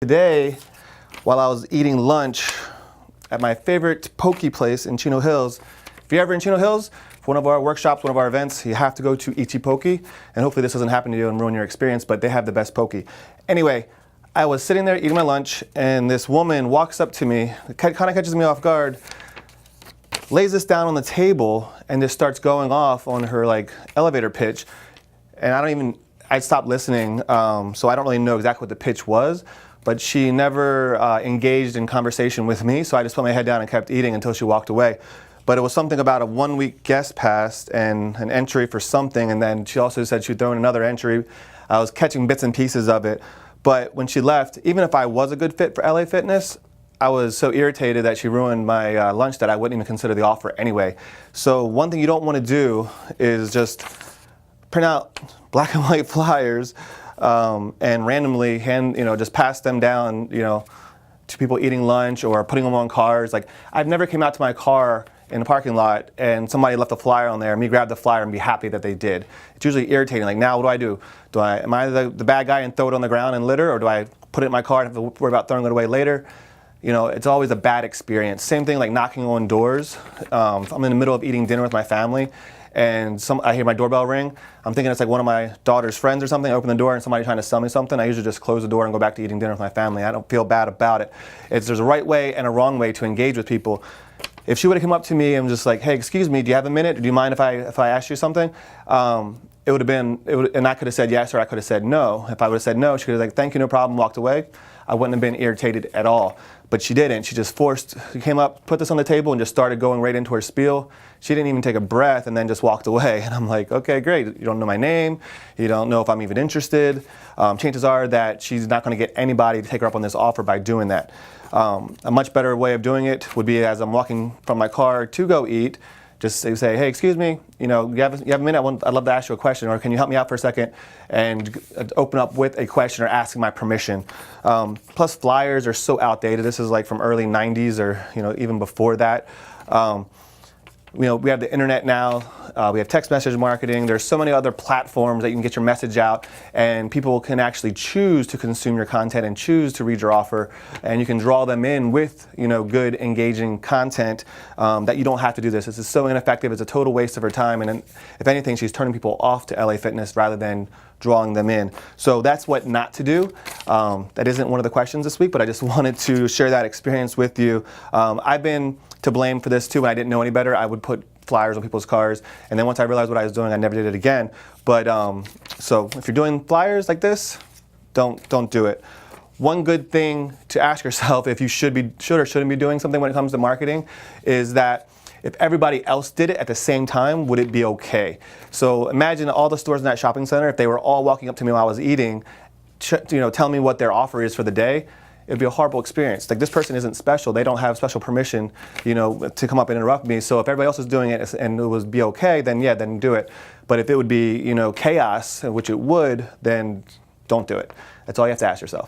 Today, while I was eating lunch at my favorite poke place in Chino Hills, if you're ever in Chino Hills, for one of our workshops, one of our events, you have to go to Ichi Poke, and hopefully this doesn't happen to you and ruin your experience, but they have the best poke. Anyway, I was sitting there eating my lunch, and this woman walks up to me, kind of catches me off guard, lays this down on the table, and just starts going off on her elevator pitch, and I stopped listening, so I don't really know exactly what the pitch was. But she never engaged in conversation with me, so I just put my head down and kept eating until she walked away. But it was something about a 1-week guest pass and an entry for something, and then she also said she'd throw in another entry. I was catching bits and pieces of it. But when she left, even if I was a good fit for LA Fitness, I was so irritated that she ruined my lunch that I wouldn't even consider the offer anyway. So one thing you don't want to do is just print out black and white flyers and randomly just pass them down, to people eating lunch or putting them on cars. I've never came out to my car in the parking lot and somebody left a flyer on there and me grab the flyer and be happy that they did. It's usually irritating. Now what do? Am I the bad guy and throw it on the ground and litter, or do I put it in my car and have to worry about throwing it away later? It's always a bad experience. Same thing like knocking on doors. If I'm in the middle of eating dinner with my family and I hear my doorbell ring, I'm thinking it's like one of my daughter's friends or something. I open the door and somebody trying to sell me something. I usually just close the door and go back to eating dinner with my family. I don't feel bad about it. There's a right way and a wrong way to engage with people. If she would have come up to me and just like, hey, excuse me, do you have a minute? Do you mind if I ask you something? It would have been, and I could have said yes, or I could have said no. If I would have said no, she could have thank you, no problem, walked away. I wouldn't have been irritated at all. But she didn't. She just she came up, put this on the table, and just started going right into her spiel. She didn't even take a breath and then just walked away. And I'm like, okay, great. You don't know my name. You don't know if I'm even interested. Chances are that she's not going to get anybody to take her up on this offer by doing that. A much better way of doing it would be as I'm walking from my car to go eat, just say, hey, excuse me, you have a minute? I'd love to ask you a question, or can you help me out for a second? And open up with a question or asking my permission. Plus, flyers are so outdated. This is from early 90s or even before that. We have the internet now. We have text message marketing. There's so many other platforms that you can get your message out, and people can actually choose to consume your content and choose to read your offer, and you can draw them in with good, engaging content that you don't have to do this. This is so ineffective. It's a total waste of her time, and if anything, she's turning people off to LA Fitness rather than drawing them in. So that's what not to do. That isn't one of the questions this week, but I just wanted to share that experience with you. I've been to blame for this too. When I didn't know any better, I would put flyers on people's cars, and then once I realized what I was doing, I never did it again. But so if you're doing flyers like this, don't do it. One good thing to ask yourself if you should or shouldn't be doing something when it comes to marketing is that if everybody else did it at the same time, would it be okay? So imagine all the stores in that shopping center, if they were all walking up to me while I was eating, telling me what their offer is for the day, it'd be a horrible experience. This person isn't special. They don't have special permission, to come up and interrupt me. So if everybody else is doing it and it would be okay, then yeah, then do it. But if it would be, chaos, which it would, then don't do it. That's all you have to ask yourself.